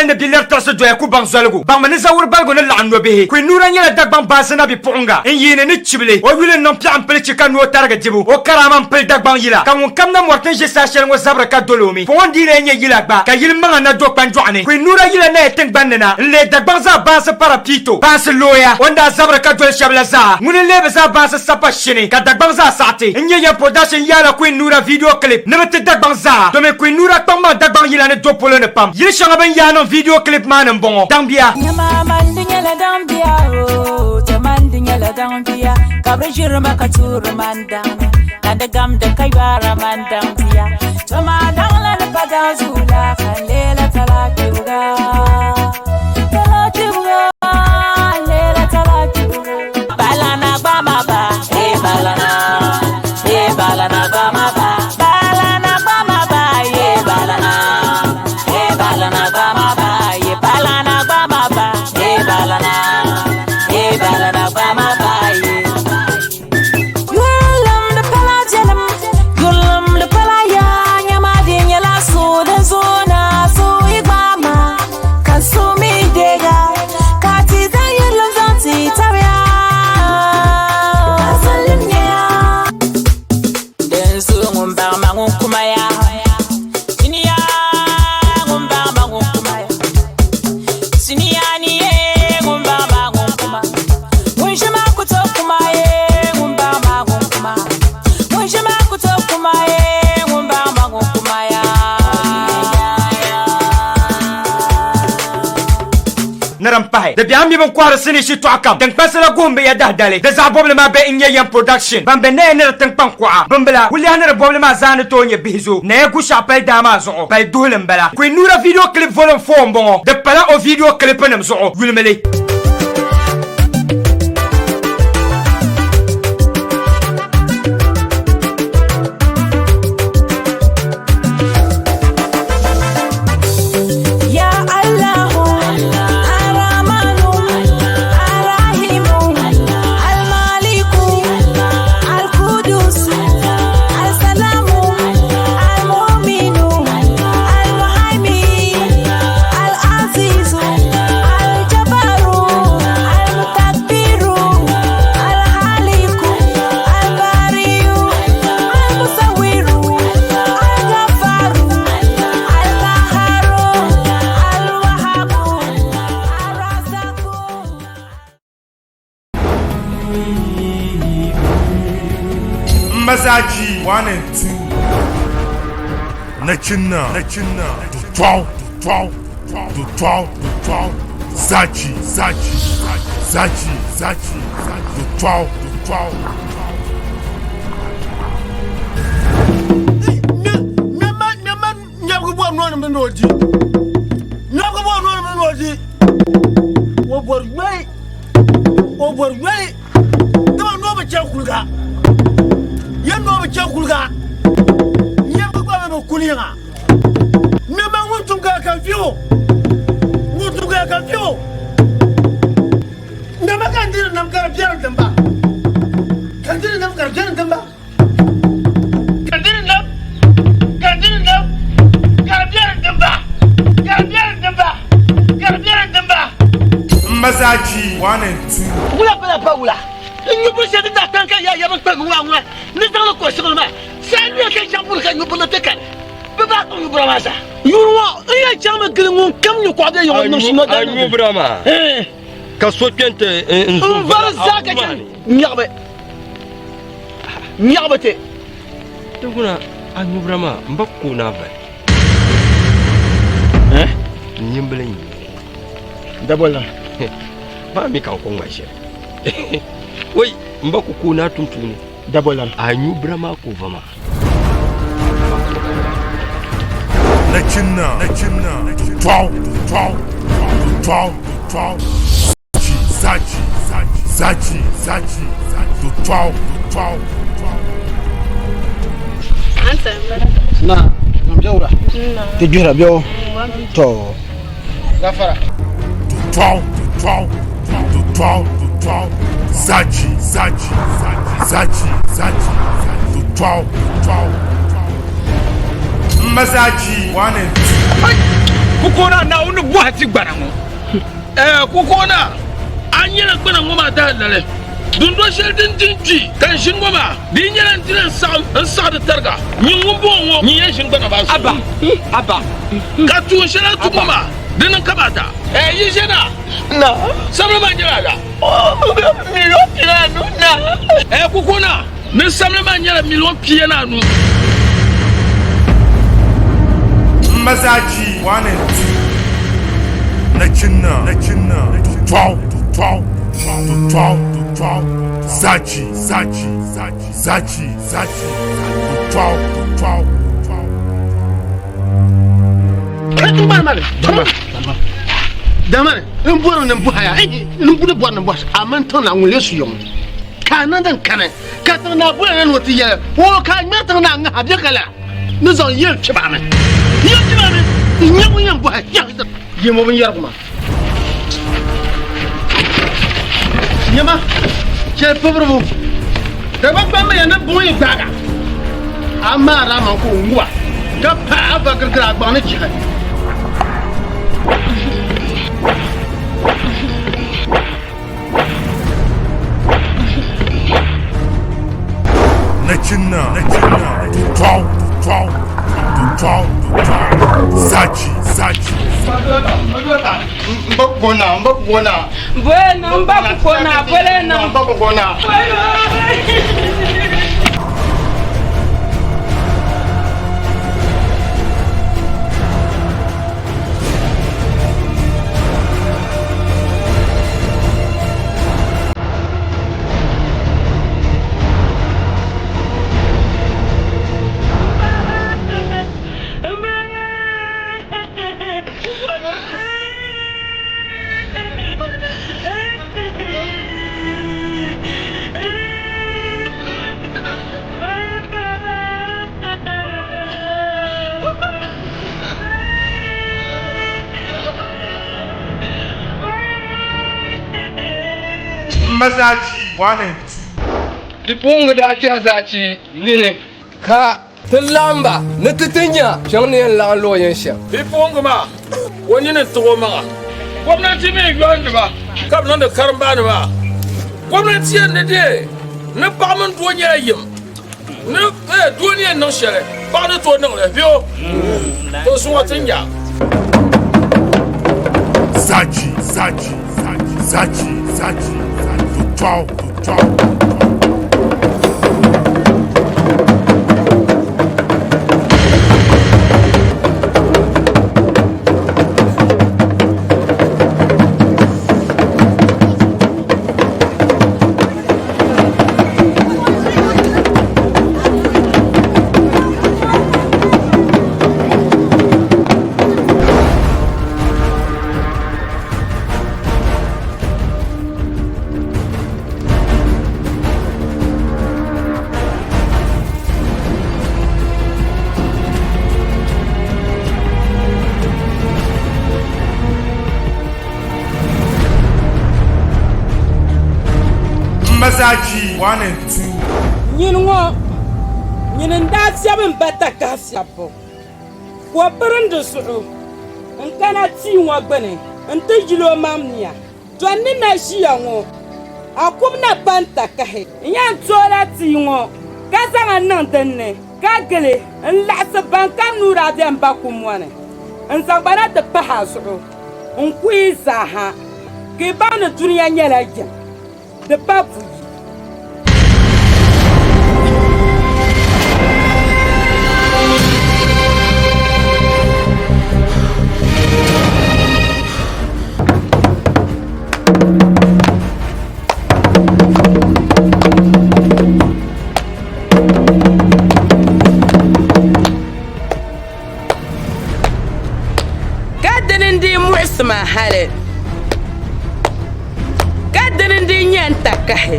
ne bilar tas do ya ku bang zalgu bang man zawur balgo ne la no be ku nura nyala dag bang basana bi ponga en yene ne chible o wile non plan pel chika no targa jibu o karaman pel dag bang yila kan kam na morten je sa shel ngo zabra ka dolomi fon di ne nye yila ba ka yil manga na do pan joane ku nura yila ne teng banna le dag bang za bas para pito bas loya onda zabra ka dol shabla za ngune le za bas sapa shini ka dag bang za sati nye ya production yala ku nura video clip ne mete dag bang za do me ku nura tamba dag bang yila ne do polo ne pam yil shanga ben ya no video clip man bongo dambia nyama mandinya la dambia o tamandinya la dambia kabre jirma katuru mandana kanda gam de kaywara mandambia toma dangla ne padazula kalela talakiuga lela talakiuga balana bama ba e balana bama ba balana bama ba e balana bama ba e balana bama ba e balana bama ba yulam de pala jelam yulam de pala ya nyama de nyala so de zona so igama kasumi dega kati da yulam zanti tabia asalimnya denzo ngumba mangu kumaya sinia ngumba mangu kumaya siniani ngumba mangu kuma munshima kutokuma ngumba mangu kuma munshima kutokuma ngumba mangu kumaya naram pahe de biam mi bon kwara sini shi to akam dan pasala gombe ya dahdale da za boble ma be inye yan production bambe ne ne tan pan kwa bambela wuli hanar boble ma zan to nye bizo ne ku chapel dama zo bay dolem bala ku nura video clip volume 4 bongo de pala o video clip nem zo wulmele ya allah Mazaji 1 and 2 Nachina do 12 Zaji do 12 Yendo bachakulga Nyamba kwa kulinga Nyamba ngutunga kafyo Nyamba kandira namkara pyara tamba Kandira namkara pyara tamba Kandira tamba Mazaji 1 and 2 Ula pala pa ula Ñu bu sété da tanka ya ba pegg wa wa ni da ko sugul ma sa ñu ke chambul ka ñu bu la tekal ba ba ko ñu brama sa yurwa ya chama gele ngon kam ñu ko da yo no sino da ñu brama ka so kente on va zaka ci ñaxbe te tuguna ñu brama mbakku na ba ñimbele ñi dabol la ba mi kan ko ma she oui mbaku kuna tuntuni dabolan anyu brama ko vama Nachina 12 Zaji do 12 na namjaura te jura bio to gafara do 12 Zaji do 12 Mazaji 1 and 2 kukona na unu hati gbana ngo kukona anyela gbana ngo ma da dale dundo sheldin tinji kan shingo ma dinyela tinan sa da targa nyingu bongo nyiye shingo na basu aba ka tu shela tu mama dinan kabata yi jena na sabra ma jira da million pia no na kukona ne sabra ma nyela million pia na no Mazaji 1 and 2 na chinna to 12 Zaji to 12 Damane mboro na mbuhaya mbune bwana mbwas amanto na ngulesu yom kana dan kana ka na bwana no tiya wo ka meta na nga habya kala no zon yel chibame nyamu nyambo ha yemo bin yaruma nyama che pobro da ba me na boye gaga amara man ko ngwa ka pa ba gra ba na chi na chinna to 12 Zaji mbakubona Bueno mbakubona Mazaji 1 and 2 Dipunga da ta zaci ne ka tilamba na titinya shan ne la lo yin sha Dipunga ma wani ne to ma gwamnati me gwan ba kam nan da karamba ne ba gwamnati ne de ne ba mun duniya yim ne duniya nan shere ba da to nan le biyo to su watan ya Zaji to 12 Mazaji 1 and 2 Nyin nda siabin bata ka siabo Wa berende su'u nkana ti wa gbene nte jilo mamnia to ni na shiya ngo akum na banta ka he nya tola ti ngo ka sanga nan tenne ka gele nla se banka nura de mbakum wane nsagbara te paha su'u nkwiza ha ke bana duniya nyala ja de papu ma hale kadin din yan takahe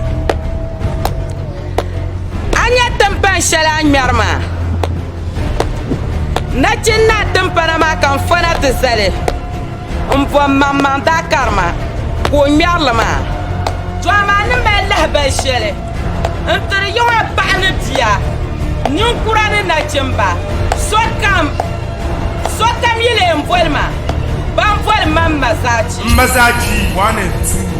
anya tampan shala nyarma na cinna tampana ma kan fana tsale umpo mamma da karma ko nyarlama to amana mella ba shele antar yawa ba'na tiya nin kurane na cimba sokam yele envolma ban vol Mazaji 1 and 2.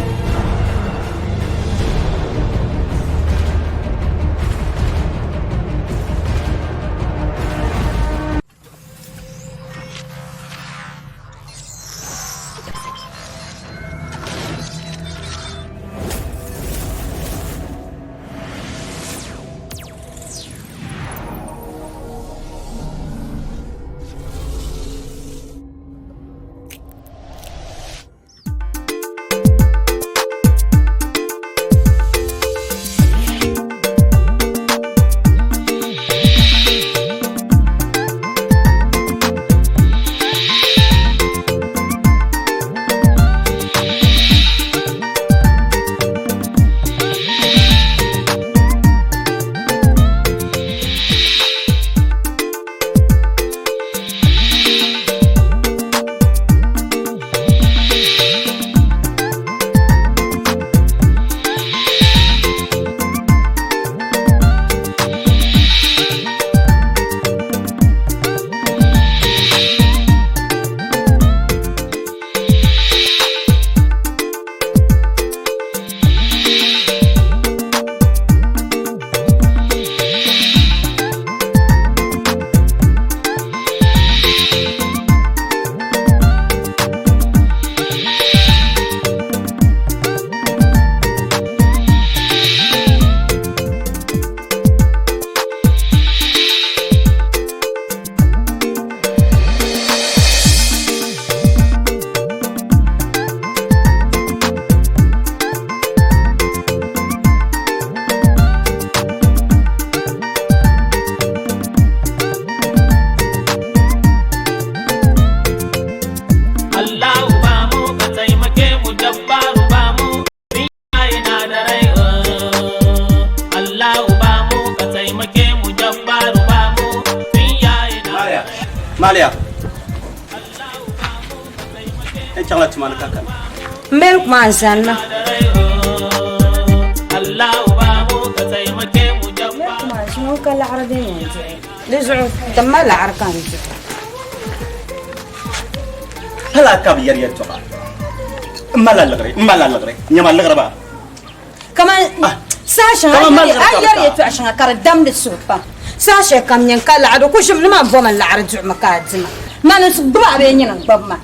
Malia. Enchangat cuma nak kan. Milk manzana. شنو كان العربية لزعوا تم العركان هلا كبير يا ترى ما لا لغري نيما لغربا كمان ساشا أيار يتو عشان كار الدم للسوبا ساشا كم ينكال عدو كوش من ما بوم العرج مكادزما ما نصبر بيننا بما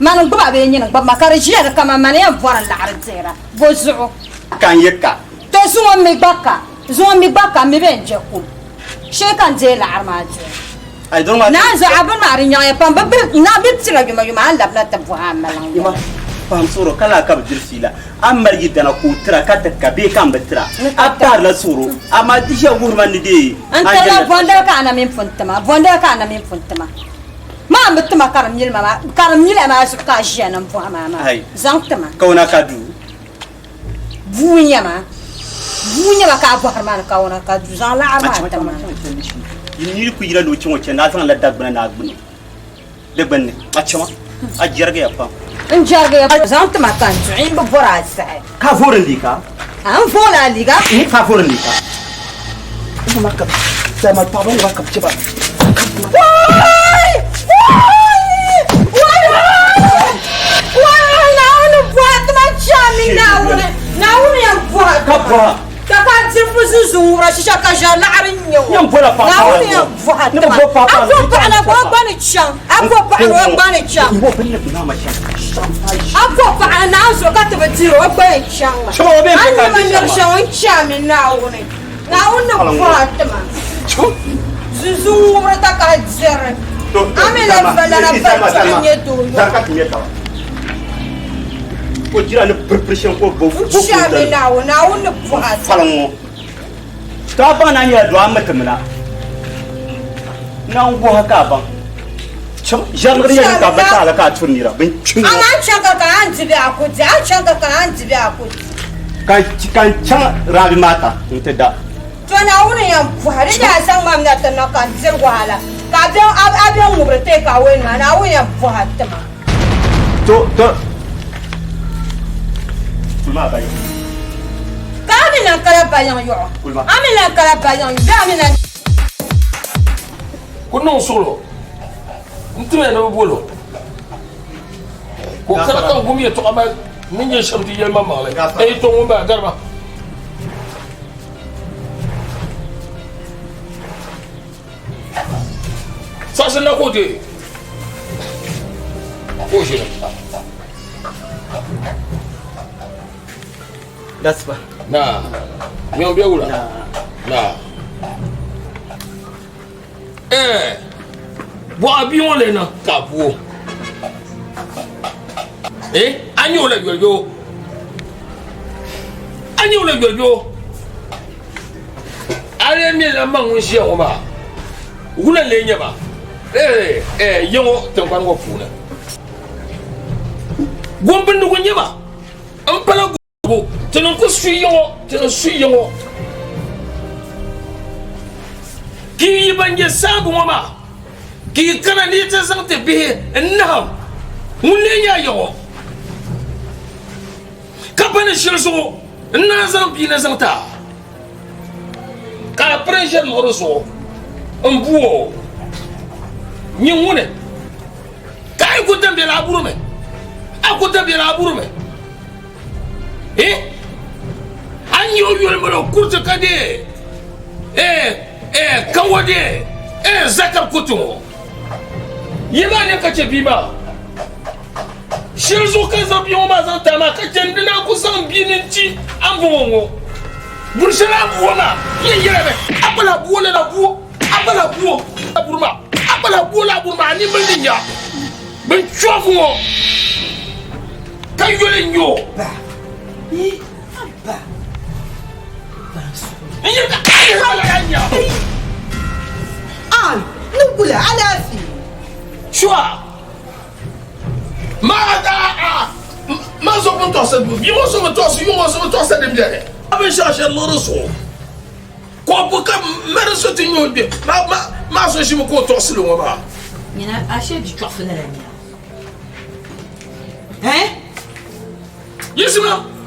ما نصبر بيننا بما كارجيا كمان ما نيفور العرج زيرا بوزعوا كان يكا تسوى مبكا زومي بكا مبينجكم شيء كان زي العرمات أي دون ما نازع عبر ما رينيا يبان بب نابت سلا يما عند بلا تفهم ملان يما فهم صورة كلا كبدر سيلا أما يدنا كوترا كتك بيكام بترا أبتار لصورة أما تيجي أمور من دي أنت لا فندق أنا من فنتما فندق أنا من فنتما ما بتما كارميل ما سكاشي أنا مفهمة ما زنتما كونا كادو بويا ما كابو هرمان كونا كادو زان لا عرمات ما ينيل كويرا لوتشي وتشي ناتنا لدغبنا ناغبني دغبني أتشما أجرك يا فا انجرك يا زانت ما كان تعين بفراس سعيد كافور ليكا أم فولا ليكا كافور ليكا ما كب سما بابا ما كب شباب واي ناون بوات ما تشامي ناون يا بوات كبوا كاكا تفوز زورا شاكا جالا عرنيو يوم بولا بابا ناون يا بوات أبو أنا بابا نتشام أبو بابا نتشام أبو بابا ناس وقت بتزيرو بابا نتشام أنا ما نرشون تشامي ناون بوات ما زورا تاكا تزيرن أمي لفلا نفلا Kujira le preparation ko bo Chame nawo ne puhat falango ta ba na ya do amatamna nan go haka ba jangri ya ka ba ta ka tunira bin cin ana chaka ka anjibi akuti a chaka ka anjibi akuti kan can rabi mata ita da to nawo ne yan puhari da san mam na tan kan zir wala ka biyan abiyan mubrate ka wen ma nawo yan puhat ma to kulma bai kamina kala bayan yo amina kala bayan yo damina Kunong solo. Ntme no bolo. ko kala kan gumi to aba min je shamti yel mama le ay to mo ba garba sasa na ko de ko je that's ba na mi on biawula na bo abi won le na kabuo anyo le yoyo are mi la mangu shi o ba wula le nya ba yengo tankwan go funa gombin do nya ba an pala go tenon ko suyo ki banje sabu ma ki kana ni ta san te bi na mulle nya yo kapane shirso na zan bi na zan ta ka pressure mo so mbuo nyingune kai ko tambe la buru me akuta bi la buru me anyo yo mo kurta kade kawade zakar kutu yima ne kace biba shirzo kan zabi ma zan ta ma kace dina ku san binin ci an bongo burshara buona yeyere be abala buona la buo abala buo aburma abala buo la burma ni mbinya ben chofu mo kayole nyo ba نقول على في شو ما زوج توصل يوم زوج توصل دمجة أبي شاشة لورسو كوبك مرسو تنيون بي ما سوشي مكو توصل وما ينا أشياء دي توصل لنا ها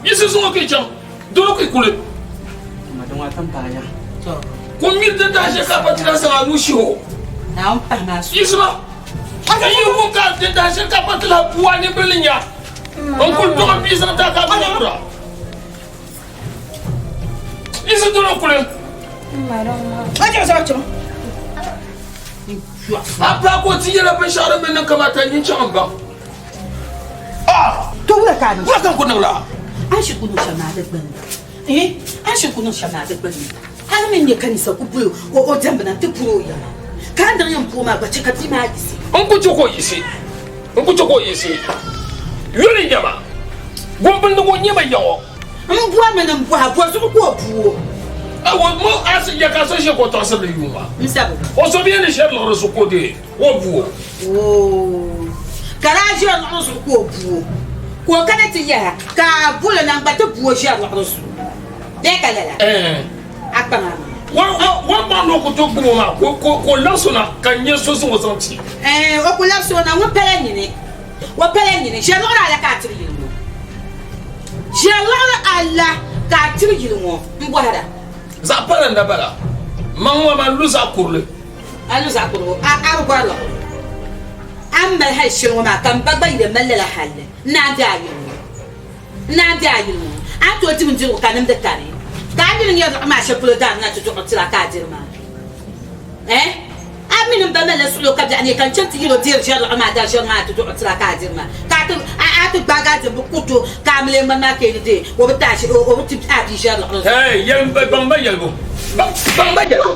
يسمع كيشام دولو كيكولي ما دون أتم بايا كمير تداشة كابتنا سانوشيو نعم أحمد يسمع ayo mo ka de da se ka patla buani belinya on ko do bi sa ta ka bura isu do no kule aja sa chum apa ko ti yela be shara men kama ta yin chamba to wala ka wa kan ko la an shi kunu shama da ban an shi kunu shama da ban har men ne kanisa ku bu o jamba na te pro ya kan dan yan po ma ba ci ka ti ma disi onko choko yisi yole nyama gombin do nyama yawo mbua mena mbua bua so ko buo awo mo asi ya ka so je ko to se le yuma nsabu o so bien le chef le so ko de wo buo garage no so ko buo ko kana ti ya ka bulo na ngba buo je no so de kala la akpama wa ba no ko to gbo ma ko laso na kan yeso so wo santi o ko laso na wo pele nyine je no ala ka tiri yimo je no ala ka tiri yimo mbo hada za pala nda bala manwa ma luza kurle alu za kurle a bala amma hay shiro ma kan bagba ide mallala halle na da yimo a to ti mun jiro kanam da kare كان يضع مع شكل دار ناتو تقتل كادر ما امين بمل سلو كبد يعني كان شنت يلو دير جرع ما دار جرع ما تقتل كادر ما كاتب اتو باغات بكوتو كامل ما كاين دي وبتاش وبتبقى دي جرع هي يم بامبا يلبو بامبا يلبو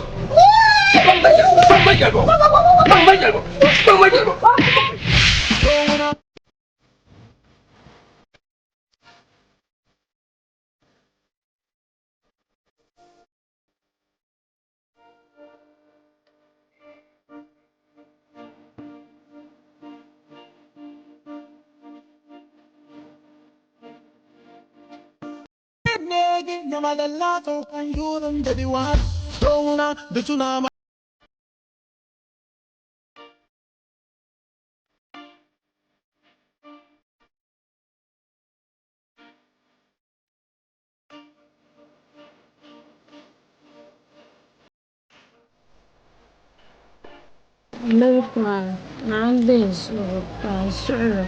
Milkman, I'm being so bad.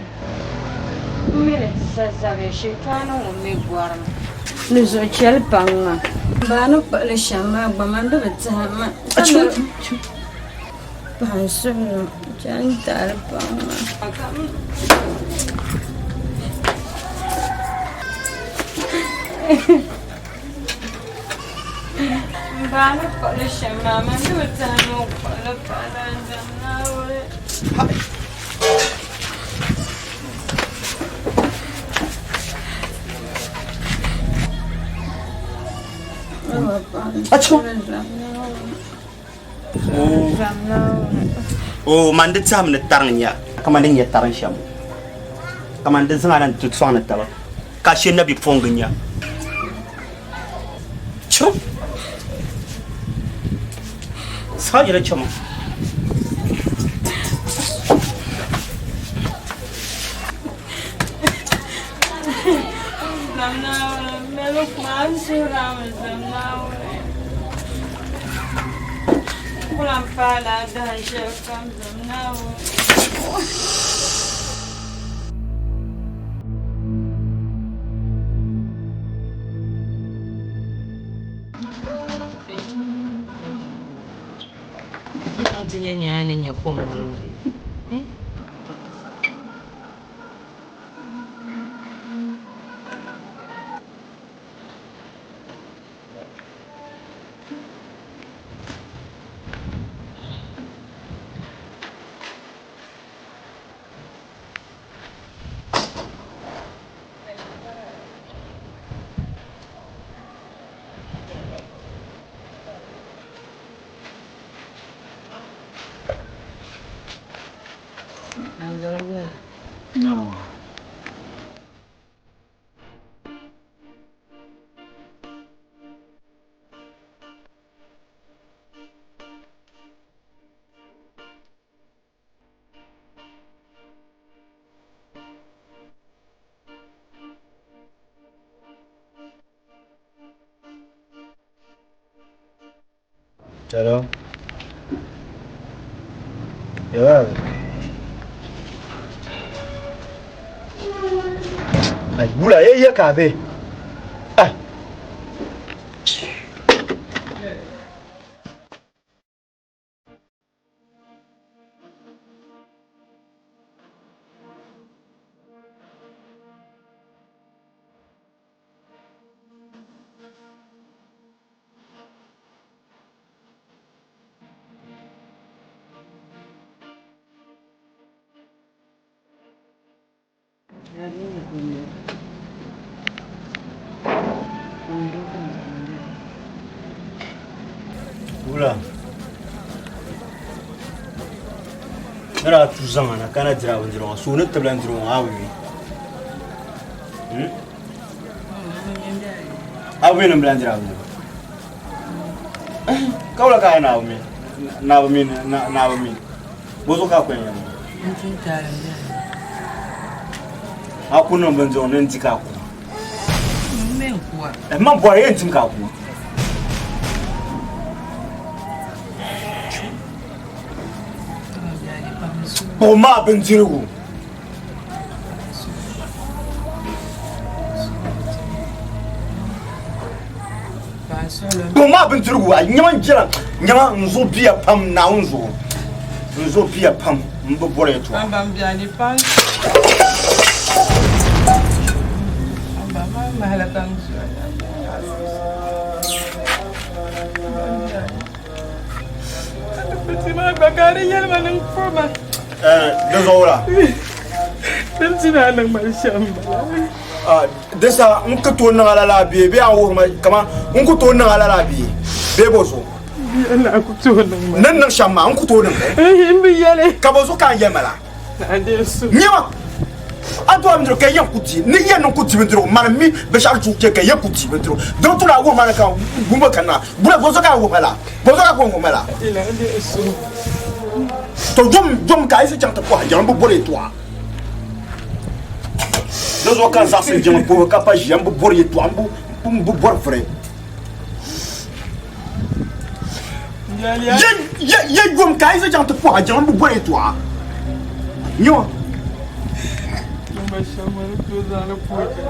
Mire, sabe, shekano umegwarma. Nizo chelpanga. Bano pale shama bamando betama. Achu. Panso jantar panga. Bano pale shama mando betama pale palanda nawe. Achu. Oh, man dit sam net tarnya. Kamandin ya taran sham. Kamandin sangaran tut song net taba. Ka shen na bi fongnya. Chu. Sa jira chama. Meluk mansuram zamnawe. Pulang pala dah syakam zamnawe. Nantinya nyanyinya pun. No. Hello. Yeah. Ay, bula ya kabe. Ah. Bula. Nara tu zamana kana dira wandiro so ne tablan diro awi. Awi ne blan dira wandiro. Kawla ka na awi. Na awi. Bozo ka kwen ya. Hakuna mbanzo ne ntika ku. Mambo ya ntika ku. Boma benjiru. Boma benjiru nyama njira nyama nzo bia pam na nzo bia pam mbo bore to. Amba mbiani pan. Amba mama halaka nzo. Fatima bagari yelma nang forma. Dezora. Fatima nang malshamba. Desa nkuto na la bi be an wo kama nkuto na la bi be bozo. Ana kuto nang. Nan shama nkuto nan. Mbi yele. Ka bozo kan yemala. Adesu. Nyama. Ado amdro ke yankuti ni yan nkuti bindro marmi be shal chuke ke yankuti bindro. Don to la wo mara kan gumba kana. Bula bozo ka wo mala. Bozo ka ko mala. Ila adesu. To jom ka isi chanta ko jambo bore toi. Dozo kan sa se jambo ko ka pa jambo bore toi ambu bor frère. Ya jom ka isi chanta ko jambo bore toi. Nyo. Bashama to zana poje.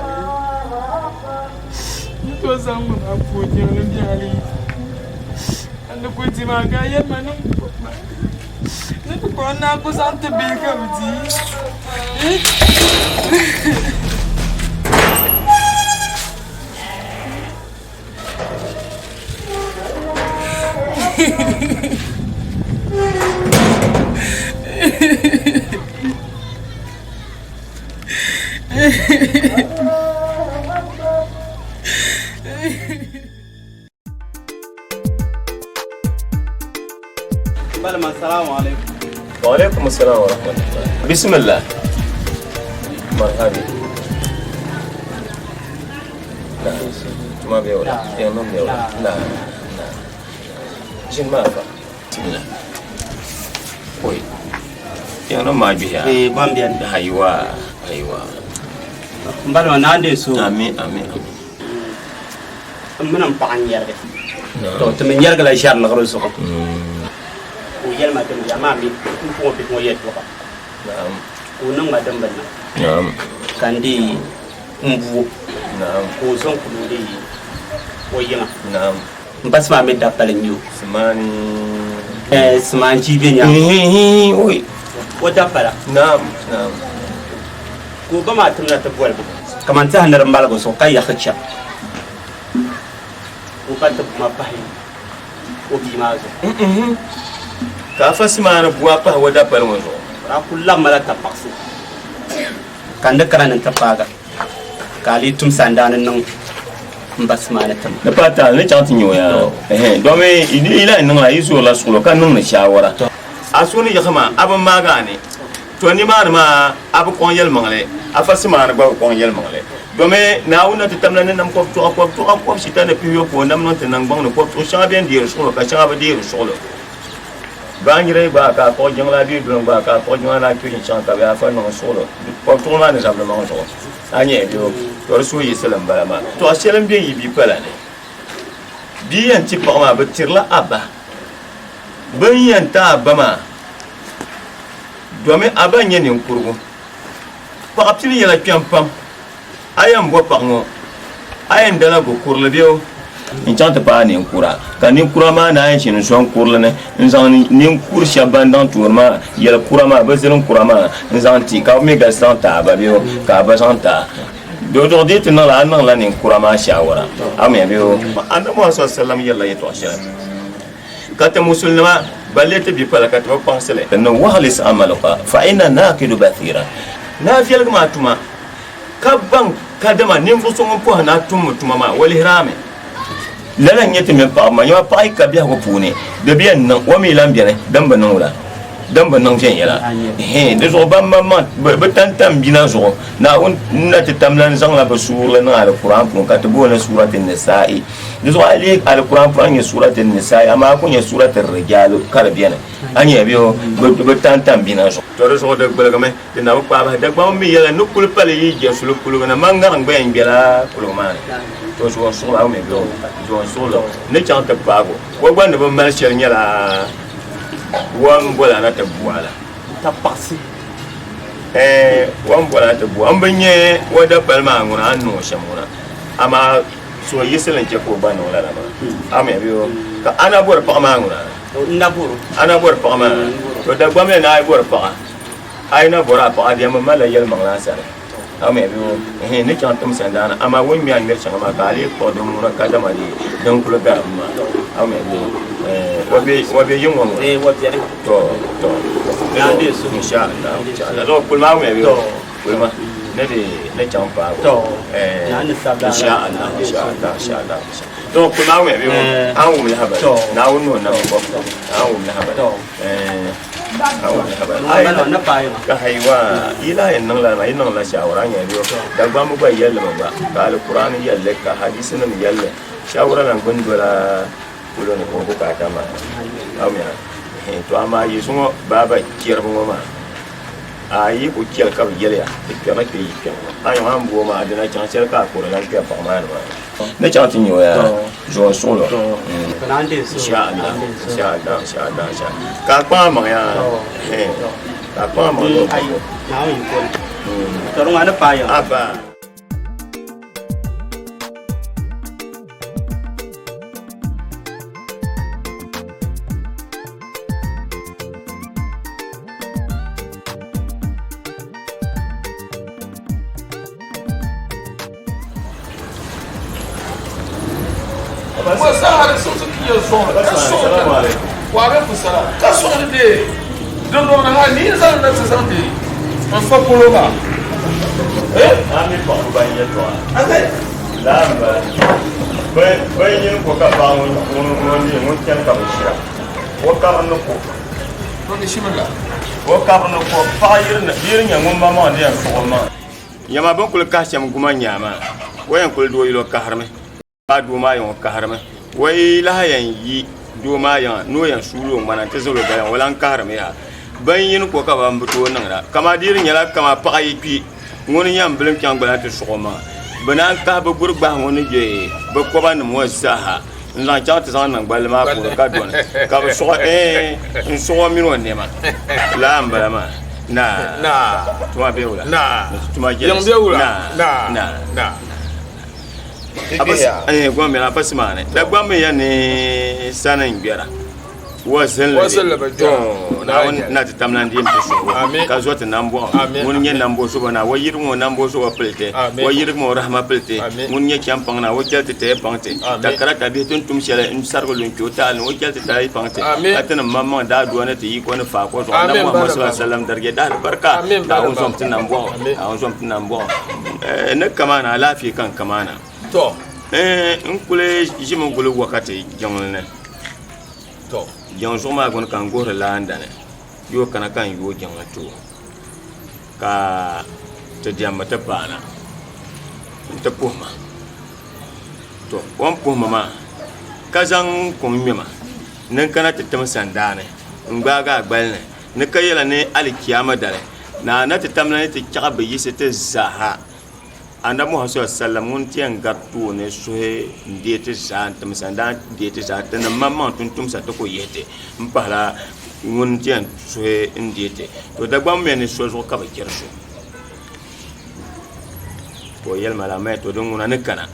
To zamu na poje na biali. Ando poje maga yan manum. Nako ko na ko sante bika uti. السلام عليكم. وعليكم السلام ورحمة الله. بسم الله. مرحبا. لا ما بيولا يا ما بيولا لا لا جن ما أفا لا وي يا ما بيها إيه بامبيان. أيوة أيوة. مبارك نادي سو. آمين آمين. من أم بعن يارك. تو تمن يارك لا يشار نقول سوق. ويال ما تم جماعة مين نقوم بمويات وقت. نعم. ونم ما تم بنا. نعم. كان دي مبو. نعم. وزون كلودي وينا. نعم. بس ما مدة بلنيو. سماني. سمان جيبينيا. وي. ودا بلا. نعم نعم. كوبا ما تمنا تبول. كمان تهنا رمبلا بسوق كاي يخشى. وكان تبما بحي. وبيمازو. Kafa simana buwa pa wada par wanzo rakulla mala tapaksu kanda karanan tapaga kali tum sandanan nan mbasmana tam da pata ne chanti nyoya do me ila nan la yiso la sulo kan nan shawara asuni ya kama aban magane to ni ma abu kon yel mangle afa simana ba kon yel mangle do me na wona tamna nan ko to sitana piyo ko nam nan tan bang ko to shaben dir sulo ka shaba dir sulo Bangire ba ka ko jangla bi dun ba ka ko jangla tu insha ka ba fa no solo ko to ma ne sabla ma so anye bi to su yi salam ba ma to aselam bi yi bi pala ne bi yan ti pa ma ba tirla aba ban yan ta ba ma do me aba nye ne kurgu pa aptili yala piam pam ayam bo pa ngo ayam dala go kurle biyo in chante pa ni kura kan ni kura ma na yin son kurla ne in zan ni kur shaban dan tourma yel kura ma ba zelon kura ma in zan ti ka me ga santa ba biyo ka ba santa do dit na la ni kura ma shawara ame biyo annabi sallallahu alaihi wasallam yalla yato ashara kata musulma balete bi pala kata pa sele no wahlis amaluka fa inna naqidu bathira na fiyal ma tuma kabban kadama nin fusun ko na tuma ma wal hirame lala nyete me pa ma yo pa ka biya ko pune de biya nan wa mi lam biya ne dan ban nan wala dan ban nan jen yala de zo ba ma ba tan bina zo na on na te tamlan zang la basur la na alquran pour ka te bo na surat an-nisa'i de zo ali alquran pour anya surat an-nisa'i ama ko nya surat ar-rijal kala biya ne anya biyo ba tan bina zo to de zo de bela me de na pa ba de ba mi yala no kul pale yi je sulu kul na manga ngbe en biya kul ma to so so la me biyo zo so lo ne chante pago wo gba ne ba mal sher nya la wan bola na ta buwala ta pasi wan bola ta buwa an banye wada balma nguna anno shamuna ama so yiselen ke ko bana wala ma ama biyo ka ana bor pa ma nguna ana bor pa ma to da gwamna na ai bor pa ai na bora pa da ma mala yel mangla sare ama biyo ne kan tum sandana ama won mi an mer chama ka ali ko dum na ka da ma di dan kula ga ma ama biyo wabe yin wani wabe to na de su insha Allah lo kulma mu yabi kulma ne de ne champa to na ni sabda insha Allah to kulma mu yabi an mu haba na wonno na ko an mu haba to ai na pai ka haiwa ila yan nan la mai nan la shawara ne biyo da ba mu ba yalla ba ka alqur'ani yalla ka hadisi nan yalla shawara nan gondora kulo ne ko ka ta ma amya to ama yesu ngo baba kiyar mo ma ayi ko kiyar ka yele ya ke ma ke yi ke ayo am bo ma adina chan sel ka ko ran ke fa ma ne chan tin yo ya jo solo kanande so insha Allah ka pa ma ya ka pa ma ai na yi ko Torong ana pa yang. Apa. Sahara sosu kiyo son ka son wa be kusala ka son de don don ha ni zan na tsan de an fa poloba ami pa ba ye to ate lamba ba yin ko ka ba mun kan ka bishira wo ka no ko to ni shimala wo ka no ko fa yirin ya ngum ba ma de so ma yama ban kul ka sham guma nyama wayan kul do yilo ka harme ba do ma yon ka harme wai lahayan yi doma yan no yan sulu mana ta zo ga walan karam ya ban yin ko ka ban buto nan ra kama dirin yala kama pa yi pi ngoni yam bilim kyan gbala ta sokoma bana ka ba gurba ngoni je ba ko ban mo saha nla cha ta san nan gbala ma ko ka don ka ba so in so mi no ne ma la ambala ma na tuma be wala na tuma je yang be wala na Abas gwambe na fasi mane da gwambe ya ne sanan biara wasan la bajo na ta tamlan dim so ka zo ta nambo mun nye nambo so bana wayir mo nambo so pelte wayir mo rahma pelte mun nye champang na wajal te pangte da kara ka bi tun tum shela in sargo lun kyota no wajal te tai pangte atana mamma da duwana te yi ko na fa ko so annabi Muhammad sallallahu alaihi wasallam darge da barka da on som tin nambo on som tin nambo na kamana lafi kan kamana to in kule jimin kule wakati jangol ne to jang so ma gon kan gore la andane yo kana kan yo jangato ka te diamba te bana te poma to wan poma ma kazan ko mima nan kana te tam sandane ngbaga agbalne ne kayela ne alkiyama dale na te tamna te chaba yisete zaha anda mo haso sallam mun tian gartu ne sohe ndete san tam sanda ndete sa tan mamma tuntum sa to ko yete mpala mun tian sohe ndete to da gbam men so zo ka ba kerso to yel mala me to don nguna ne kana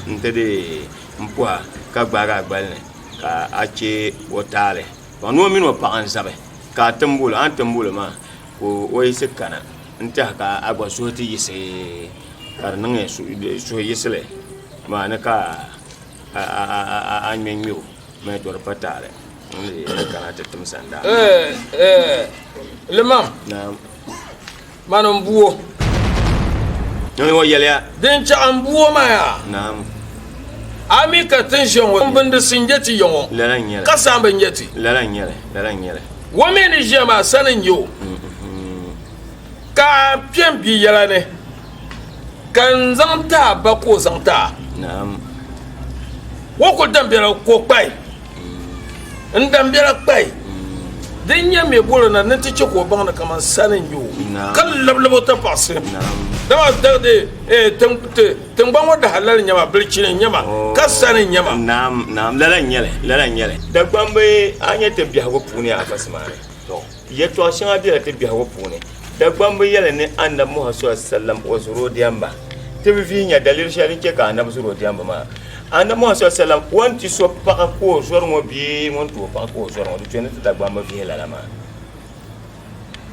ntede mpwa ka gbaga agbalne ka ache wotale wanu min wa pa ansabe ka tambul an tambul ma ko oyise kana nta ka agwa so ti yise karnan ya su yisle ma na ka a menyo mai dor patale ne kana ta tum sanda le mam na manon buo ne wo yele den cha an buo ma ya na ami ka tension wo binde sinjeti yongo lalan yele ka samba njeti lalan yele wo me ni jema sanin yo ka piem bi yala ne kan zanta ba ko zanta na'am wo ko dambela ko pai ndambela pai din ya me bolo na nan tice ko ban na kaman sanin yo kan lablabo ta passe da de tan ban wada halal nyama bilci ne nyama ka sanin nyama na'am lalan yele da gbambe anya te biya go puni a fasmare to ye to shin abi te biya go puni da gbambe yele ne annabi Muhammad sallam o zuro diamba te bi finya dalil shari ke ka annabi zuro diamba ma annabi Muhammad sallam wanti so paka ko zoro mo bi mon to paka ko zoro do tene da gbambe fi la ma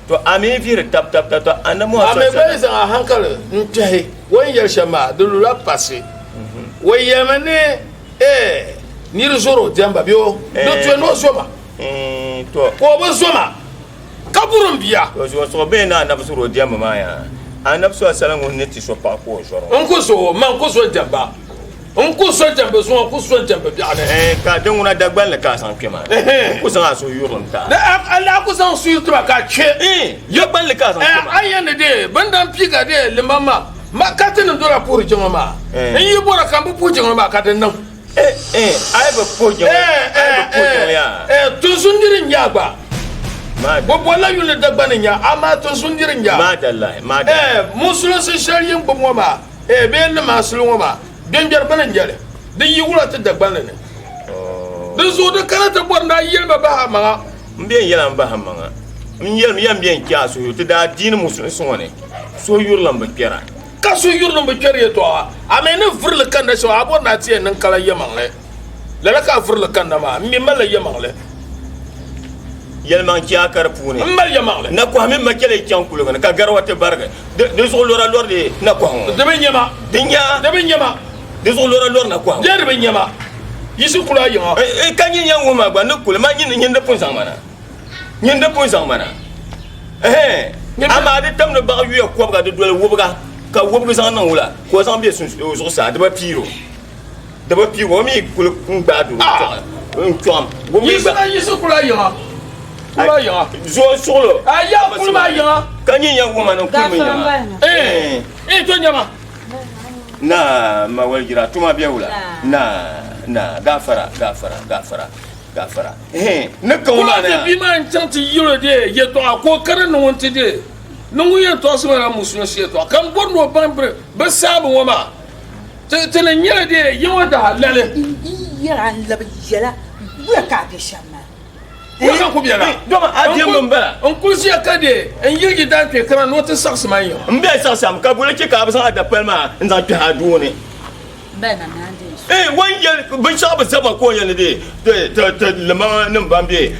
to ami vir tap to annabi Muhammad sallam ame bai san hankali ntai won yar shama dulula passe wai yamane ni zoro diamba biyo do to no soma to ko ba soma kaburun biya so be na annabi zuro diamba ma ya annabi sallallahu ne ti so pa ko zoro onko so man ko so jamba onko so jamba so ko so jamba biya ne ka den una dagban le ka san kema ko san aso yuron ta da ala ko san su yuto ka che yo ban le ka san kema ayan de bandan piga de le mama makatin do la pour jama yi bora kan bu jama ka den nan ai ba po jama ya to sundirin ya ba bobo la yule dagbani nya ama to sundirin nya madalla musulun se shariyin bomo ma be le masulun ma benjar banan jale de yi wula ta dagbani ne de zo de kana ta borna yelba ba ha ma mbiyen yela ba ha ma yel yam bien kya so te da din musu sone so yurlam ba kera ka so yurlam ba kera to amene vrle kan da so abo na tie nan kala yamangle la ka vrle kan da ma mi mala yamangle yel man kya kar pune mal yamangle na ko hamin makele kyan kulo ka garwate barga de so lora lorde na ko de be nyama de so lora na ko de be nyama yisu kula yima kanyi yan woma gba no kula ma nyin de pon sang mana ama de tam no ba yu ko ga de dole wobga ka wobga sang na wula ko sang be sun so sa de ba piro mi kul kun ba do chom yisu kula yima zo solo ya kula yima kanyi yan woma no kul mi yama to nyama na ma waljira tuma biya wula na gafara ne kan wala na bi man tanti yiro de ye to ko kare no wonti de no ye to so na musu se to kan borno bambre ba sabu wama te na nyere de ye wada lale yara la bijala buya ka de shamma ko ko biya doma adiem mbala on kusi akade en yiri dan pe kana no te saks man yo mbe saksam ka bole ke ka ba sa da pelma nza te adune bana nande wan yel ban shaba saba ko yel de te lama nan bambe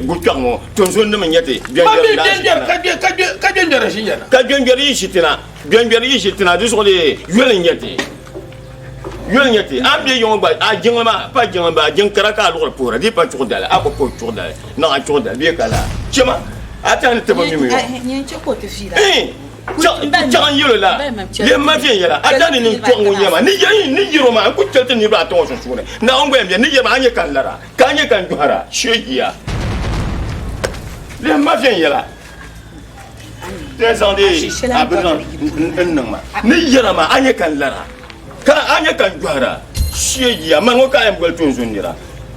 gutkan mo ton so nan yete bambe denjer ka denjer shi yana ka denjer yi shitina du so de yel yete ambe yon ba a jingama pa jingama jing karaka lo pora di pa chudala a ko chudala na a chudala bi kala chema atan te ba mi nyen choko te fira Jangan yelo la. Le mafia yela. Adani ni tongo nyama. Ni yiro ma ku tete ni ba tongo sune. Na ongwe mbia ni yema anye kan lara. Kanye kan juhara. Shegia. Le mafia yela. Descendez à besoin n'nama. Ni yira ma anye kan lara. Ka anye kan juhara. Shegia. Mango ka em gol tun sunira.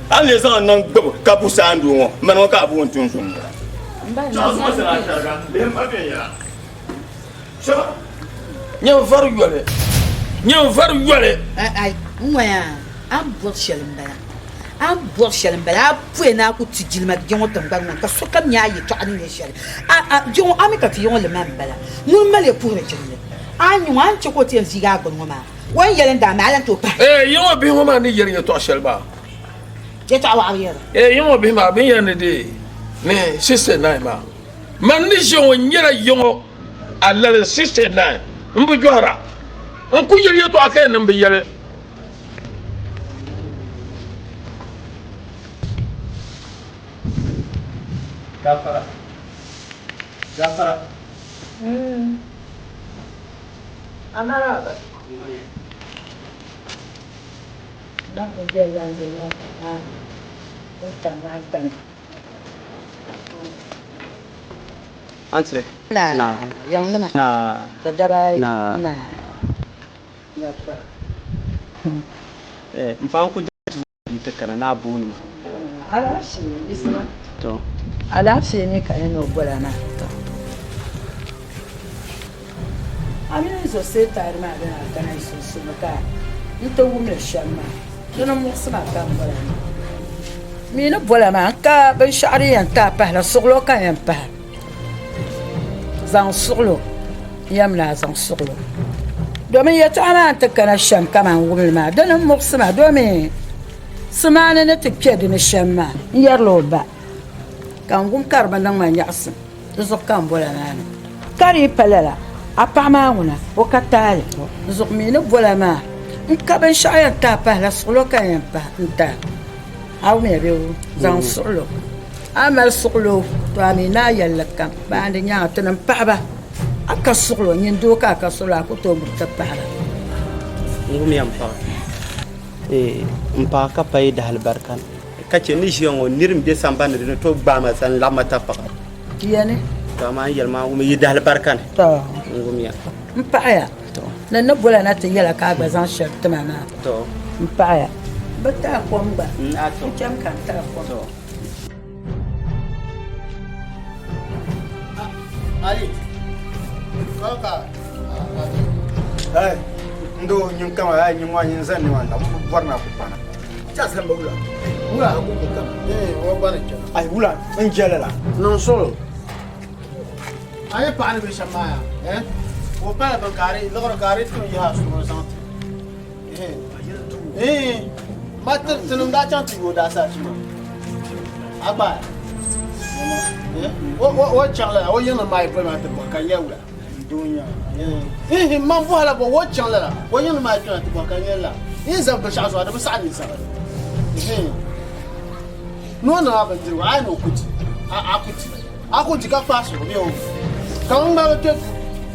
An les gens nan gobo ka pusa andu. Mango ka bu tun sunira. Le mafia yela. Nyam varu yole ai ngoya am bor shelimbala apwe na ku tijilma jongo tambar man ka soka nya yi to ani ne shel jongo ami ka fi yongo le mambala mun male pour jille anyu an choko ti ziga gon ma wan yelen da ma lan to pa yongo bi ngoma ni yeri to shelba je to wa yera yongo bi ma bi yene de ne sister na ma man ni jongo nyera yongo Allah 69 mbu jora on ku yeri to akay nan bi yele gafara amara ba dan je lan je utang Answer. Nah. Yang mana? Nah. Terdarai. Nah. Mfano kita kana na buni. Ala si isma. To. Ala si ni ka eno bola na. To. Amina zo se tar ma da kana su maka. Ito wumle shamma. Dona mo sama ka bola. Mina bola ma ka ban shari yan ta pa la suglo ka yan pa. Zan suglo yamla zan suglo domin ya ta ana ta kana sham kama wumul ma dan muksima domin sumana na tikke da sham ma yar loba kan gum karba nan ma yasin zuk kan bola na kari palala apa ma wuna o katale zuk mi na bola ma in ka ban shaya ta pa la suglo kan yan pa nta aw me be zan suglo amal suglo to amina yalla kam bande nya tan paba aka suglo nyin do ka suglo ko to mutta paba ngum yam pa mpa ka pay dal barkan ka ce ni jongo nirim be sambane de to ba ma san lamata pa yani to ma yel ma ngum yi dal barkan to ngum ya mpa ya to nan na bola na ta yalla ka ba zan shar tamana to mpa ya bata ko mba a to jam kan ta ko to Ali. Kaka. Hey, ndo nyum kama ya nyumwa nyinzani wanda mbarna kupana. Chasa mbula. Wula ko kam. Wa bana cha. Ai wula njala la. Non solo. Aye pa ni shamaya wo pa ban kare logor kare to ya su mo sant matar tunum da chan tu da sa chima agba wo changla wo yana mai pa ma te ba kan yawa dunya man bo hala bo wo changla wo yana mai pa te ba kan yawa in za ba sha so da ba sa ni sa no na ba jiru ai no kuti akuti ka paso yo kan ma ke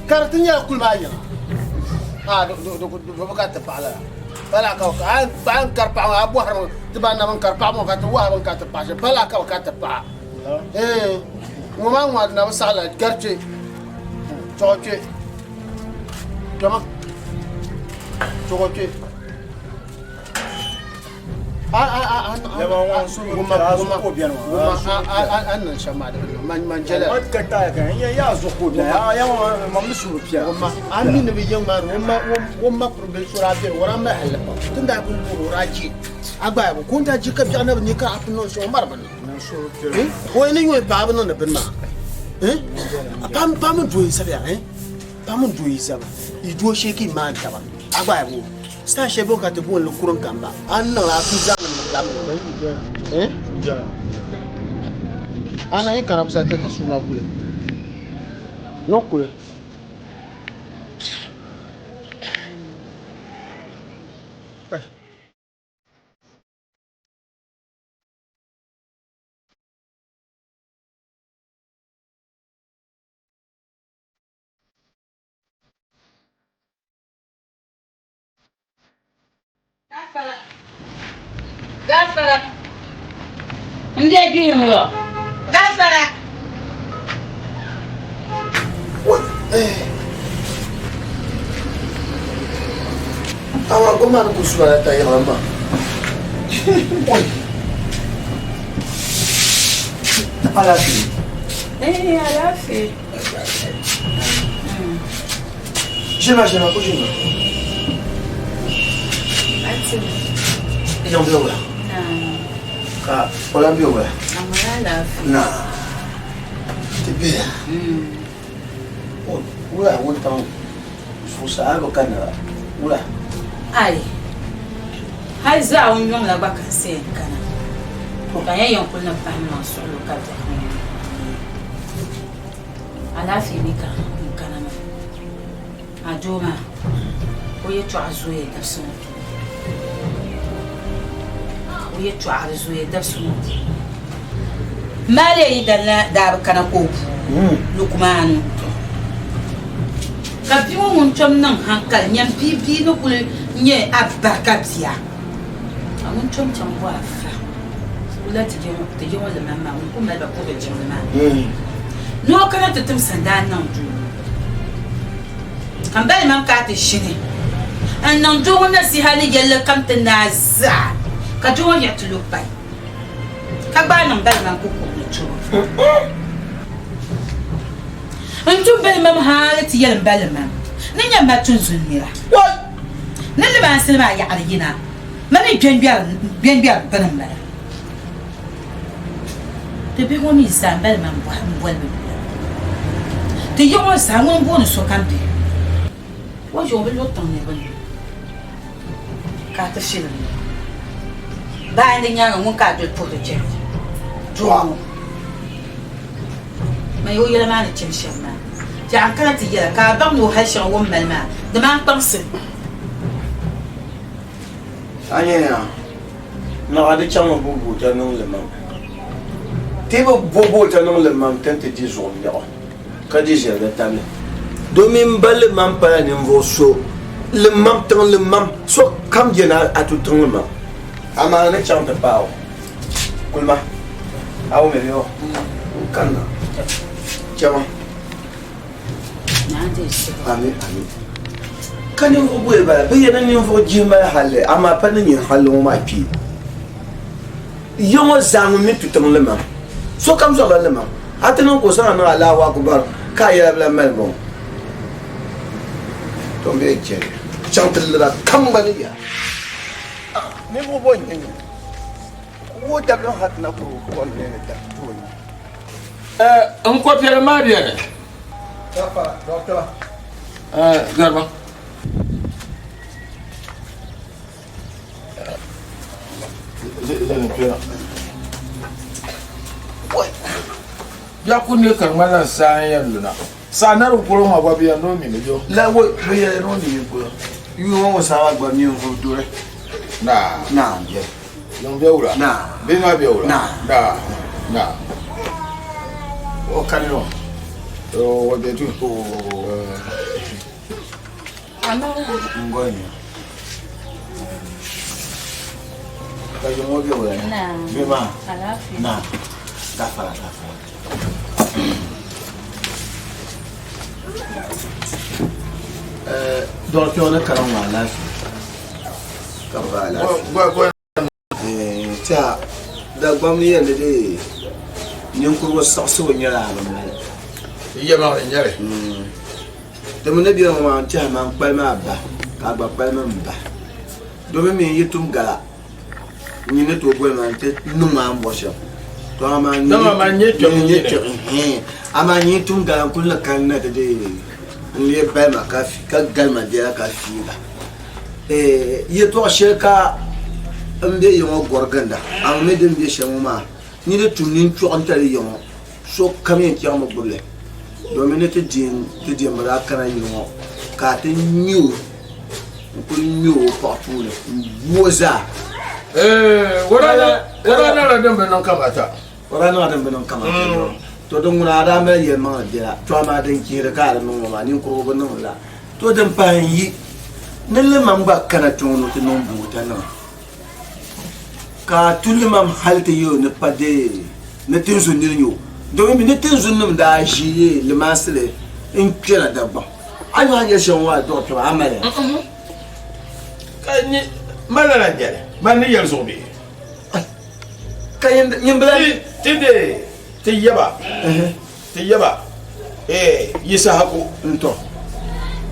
kartinya kulma ya do ka ta pala pala ka an karpa abu har tibana man karpa mo ka to wa ban ka ta pa pala ka ta pa mo ma wa na sala garche choche kama choche أنا شمال من جلال. ما تكتاك يا زخود يا ما مسلو فيها. أنا نبي يوم ما وما بروبلشوا رابير ورا ما حلا. تندع بقول راجي. أبغى كنت أجي كبي أنا بني كأبنو شو مربنا. هو إني يوم بابنا نبنا. بام دوي سبيا بام دوي سبيا. يدوي شيء كي ما تبى. أبغى sta shebo ka te bon le kuron kamba anna la tuza na dam ana yi karab sa te suna kule no kule Gafara. Ndi gimo. Gafara. Awa goma na kusura ta yama. Alafi. Alafi. Jema kujima. Ati. Iyo mbiola. Ka wala mbiola. Amala. Na. Tibia. Ula wonta. Fusa ago kana. Ula. Ai. Hai za unjong la baka sen kana. Ka yayin kullu fahimma sulu ka ta. Alafi mika kana ma. Ajoma. Oye tuazuye nafsu. Oye tuazuye nafsu. Male idana da kana ko. Lukman. Kapi mun chom nan hankal nyam pipi no kul nye abaka bia. Amun chom chom wa fa. Ula te je wala mama mun ko mal ba ko de jema. No kana te tum sandan nan du. Kan bal man ka te shini. An nan du wona si hali yalla kam te naza. Ka jo ya tulu pai. Ka ba nan bal man ko ko chu. Antum bal mam halati yalla bal mam. Nanya ma tun zunira. Nalle ba silma ya arigina. Mani bien banam mala. Te be woni sa bal mam bo be. Te yo sa won bo no so kampe. Wa jo be lo tan ne ban. Ka ta shil. Ba ndi nya ngun ka do to je. Jo. Ma yo yela ma ne chim shema. Ja kana ti yela ka ba no ha shan won malma. De ma pansin. Anya na ade chama bobo ta non le mam. Tebo bobo ta non le mam tente di jour ya. Ka di je da table. Domin bal mam pa ni vo so. Le mam tan le mam so kam je na atu tan le mam. Ama ne chanta pa. Kulma. Awo me yo. Kana. Chama. Amin. Kani oboe ba be yana ni fo jima hale ama pa ni halo ma pi yomo zangu mi tutam le ma so kam so le ma atana ko sa na ala wa akbar ka ya bla mel bon tombe che chantel la kamba ni ya ni mo bo ni wo ta lo hat na ko ne ta to on ko pere ma bien Doctor. Garba. Ya kunne karmana sayan luna. Sanar ko ma ba biya no mi jo. La wo biya no ni ko. Yu wo sa gba mi o dure. Na. Na je. Yon be ura. Na. Be na be ura. Na. Na. Na. O kanino. O wo de tu. Ano? Ngoni. Ka yo mo be ura. Na. Be ma. Alafi. Na. Gafara. Docteur ne karan wa lafi. Ka ba lafi. Ta da gwamnati yanda dai yin kurwa sakso nyara ba mai. Iya ma nyare. Da mun biya ma ta ma palma ba. Ka ba palma ba. Domin me yitum gala. Ni ne to gwe ma te nu ma mbosha. To ama ni. Na ma nyeto ni. Ama ni tum gala kullu kan na da dai. Ni ba ma ka fi ka galma da ka fi ga. Ye to sheka ambe yongo gorganda ambe dem be shemuma ni de tunin to antari yongo so kamen ti amo bulle do menete din mara kana yongo ka te nyu ko nyu partout le woza wala la dem be non kamata wala no dem be non kamata to don na da me ye ma dira to ma den kire ka no ma ni ko bo no la to dem pan yi nelle mamba kana tono te non buta no ka tout le monde halte yo ne pas de ne tenzo nirnyo donc ne tenzo num da jiye le masle in kira da ba an ya shan wa doctor amale ka ni malala jere man ni yar zobe ka yimbla tide te yaba yisa hako nto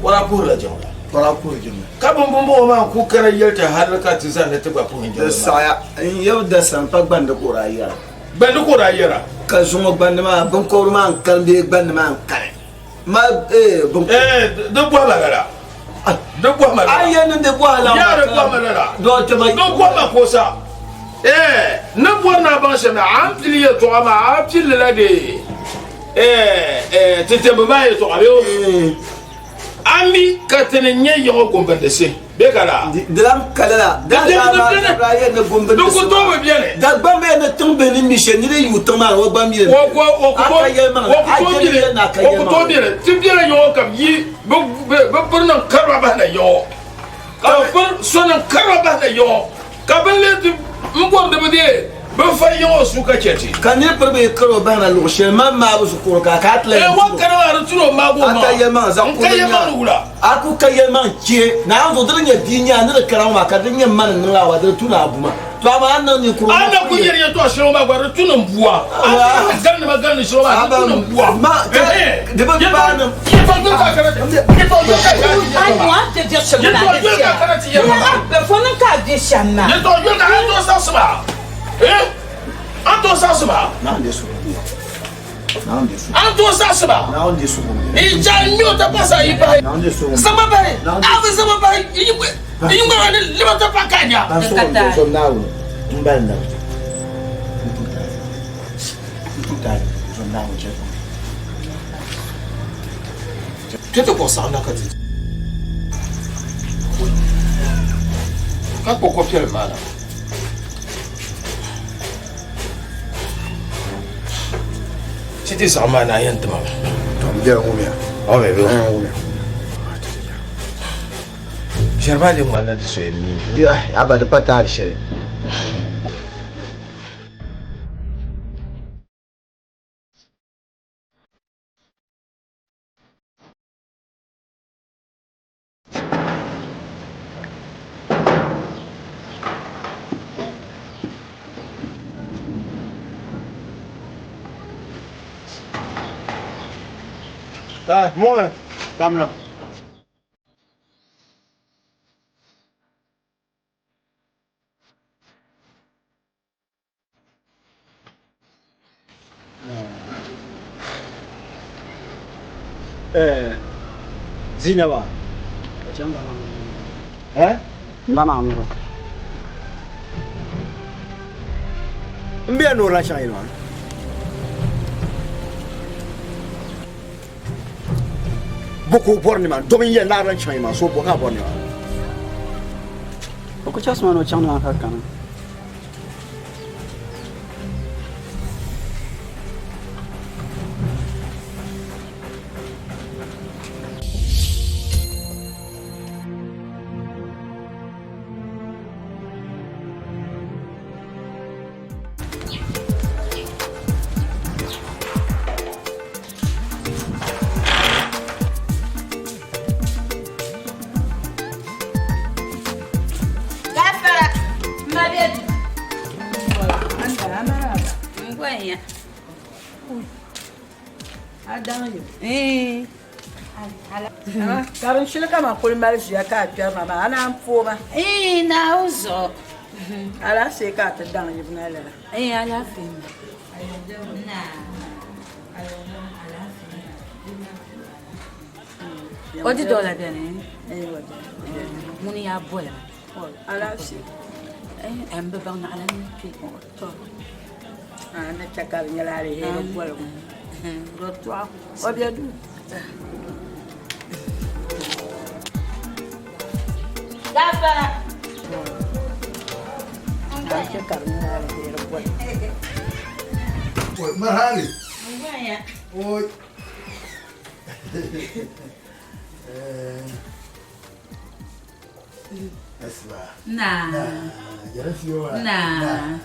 wala pour la jonga wala pour jëm ka bon ma ku kara yelta har ka tizan ne taba pour da saya in yau da san pa gbanda ko rayira ka zuma gbanda ma ban ko ma an kalbe gbanda ma an kare ma bon de bois la gara de bois ma ayen de bois la ya de bois ma la do te ba do bois ma ko sa ne bois na ban se ma ampli ye to ma ampli la de tete ba ye to ayo ami katene nye yo gombande se be kala dilam kala da ya ne gombande do ko to be bien da bambe ne tumbe ni mission ni yu tama wo bambe wo ko bien ti bien yo kam yi be burna karaba na yo ka bur sona karaba na yo ka bele ti ngor de be ba fa yo su ka cheti kan ne perbe karo bana lo shema ma bu su ko ka katle wa karo ar tuno ma go ma akayema za ko wula aku kayema che na an zo drin dinya ne karo ma ka drin man ne la wa da tuna abuma to ama an ne ko an ku yeri to shiro ma gwa tuno buwa gan ma gan shiro ma tuno buwa ma de ba ba ne ye to do ka kara ye to do ka ai moi te dire ce que la faut non ka de chama ye to yo ka to sa sba Anto sasba na ndeso Anto sasba na ndeso e ja nyota pasa ipa na ndeso sama bare ave sama bare yingwe wane libata pakanya so now mbanda tutai so now je Tete ko sa na kati Ka ko kopier mala C'était ça, man, I ain't mal. bien oumia Oh, mais bon. J'ai pas de mal de ce ya abada patar shere Tá, moment. Come now. Zinaba. Hein? Mama amro. Mbia no la chai no. Boko borni man, domin yen la ran chai man, so boka borni man. Ko chas man o chang na ka kana. Karin shi kama kulmar shi ya ka fiya mama ana foma. Na uzo. Ala sai ka ta dan ibn ala. Ala fi. Odi dola bene. Muni ya bola. Ala si. Am be bang ala ni fi. To. Ana takar nyalare he bola. Rotwa. Obiadu. Gafara. Oi, Marali. Oi. Esma. Nah. Yes, you are. Nah.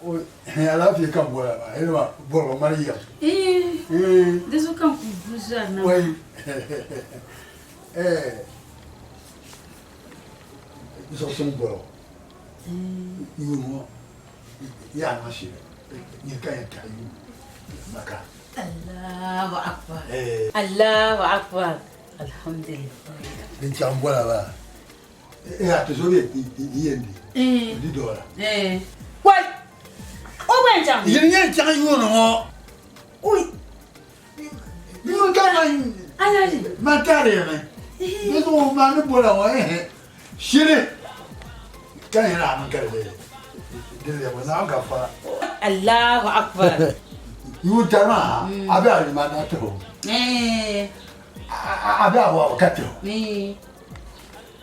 Oi, ela fica boa, ela boa Maria. Deso kan ku buza na. Oi. Isso é um bolo. E o ya na shi. Ni kai kai. Maka. Allahu akbar. Allahu akbar. Alhamdulillah. Din cham bola ba. A to so be yendi. Di dora. Wai. O gwen cham. Yin yen cham yu no. Oi. Ni o ka man. Alaji. Matare me. Ni so ma ni bola wa Shire. Kan yana man karbe. Dile wa na ga fa. Allahu akbar. Yu tama abi ali ma na to. Abi awa ka to.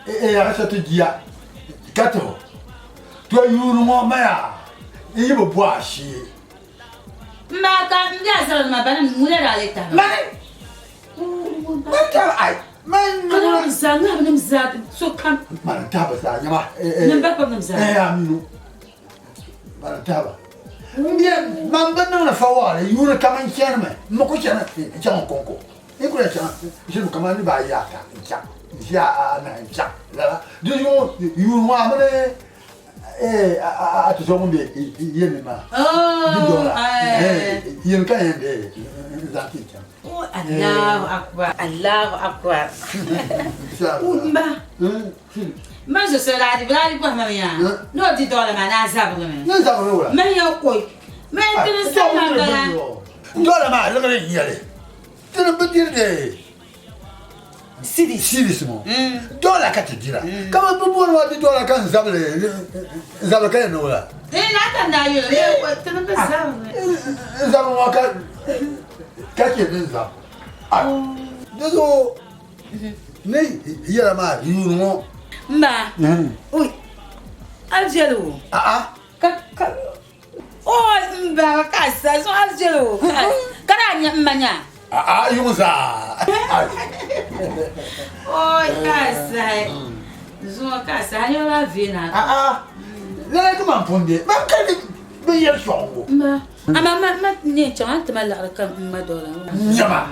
Ya sa to dia. Ka to. To yu no mo ma ya. Yi bo bo ashi. Ma ka ndia sa ma bana mule ra le ta. Ma ta ai. Man, أنا مزاد أنا مزاد سو كم ما نتابع ساعة ما نبقى بنمزاد أمنو ما نتابع ما بدنا نفوار يونا كمان شرمة ما كل شيء شام كونكو يقول شام كمان نبايع كا شام أنا شام لا ديو يونا عمله أتسوون بي ينما ين كان يندي زاكي شام الله أكبر الله أكبر ما جو سلا دي بلا دي بهم يا نو دي دولا ما نازاب لمن نازاب ولا ما يقوي ما يمكن سما بلا دولا ما لغري يلي تنا بدير دي سيدي سمو دولا كتجرا كما بقول وادي دولا كان زابل كان ولا لا تندايو تنا بزاب زابل وكان كاكي نزاب دزو ني يلا ما يورو ما وي الجلو اوي مبا كاسا سو الجلو كرانيا مانيا يوزا اوي كاسا زو كاسا يلا فينا لا كمان بوندي ما كان بيرشونغو ما نيتش انت ما لا كم ما دولا نيما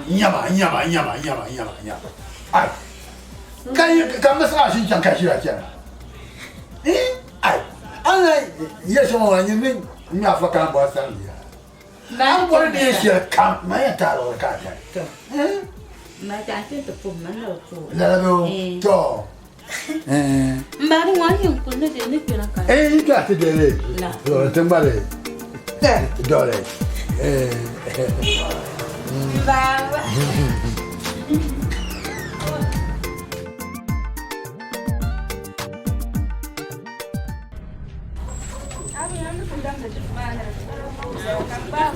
اي كان مسرح عشان كان كاشيرا كان اي انا يشمو واني من افكار بواسان ما اقول لي شيء كان ما يتعالوا كاتا ما تعرفين تفهم من لو لا لا تو ما هو واني كنا دي نكنا كان انت هتدري لا تمبالي دولة Baba.